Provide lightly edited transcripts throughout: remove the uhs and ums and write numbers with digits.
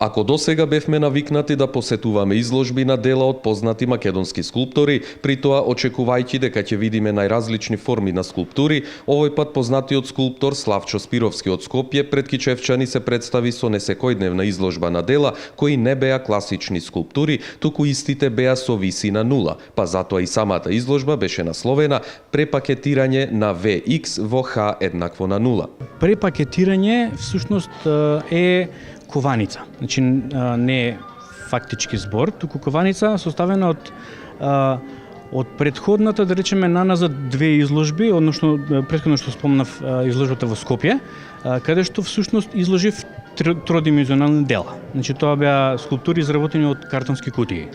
Ако досега бевме навикнати да посетуваме изложби на дела од познати македонски скулптори, при тоа очекувајќи дека ќе видиме најразлични форми на скулптури, овој пат познатиот скулптор Славчо Спировски од Скопје пред кичевчани се представи со несекојдневна изложба на дела кои не беа класични скулптури, туку истите беа со висина нула, па затоа и самата изложба беше насловена "Препакетирање на VX во H еднакво на нула". Препакетирање всушност е кованица. Значи не е фактички збор, туку кованица составена од претходната, да речеме, наназад две изложби, односно претходно што спомнав изложбата во Скопје, каде што всушност изложив тродимenzионални дела. Значи тоа беа скулптури изработени од картонски кутии.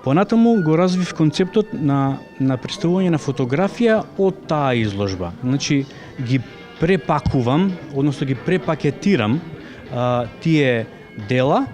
Понатаму го развив концептот на представување на фотографија од таа изложба. Значи ги препакувам, односно ги препакетирам тие дела,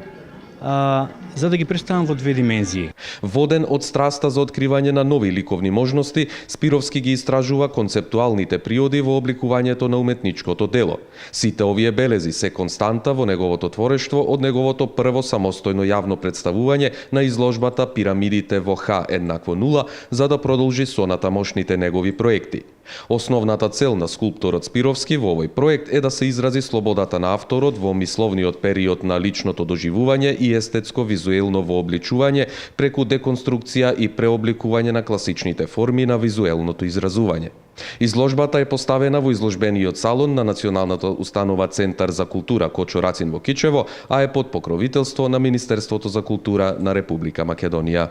за да ги представам во две димензии. Воден од страста за откривање на нови ликовни можности, Спировски ги истражува концептуалните природи во обликувањето на уметничкото дело. Сите овие белези се константа во неговото творештво од неговото прво самостојно јавно представување на изложбата Пирамидите во H еднакво нула, за да продолжи сонатамошните негови проекти. Основната цел на скулпторот Спировски во овој проект е да се изрази слободата на авторот во мисловниот период на личното доживување и естетско визуелно вообличување преку деконструкција и преобликување на класичните форми на визуелното изразување. Изложбата е поставена во изложбениот салон на Националната установа Центар за култура Кочо Рацин во Кичево, а е под покровителство на Министерството за култура на Република Македонија.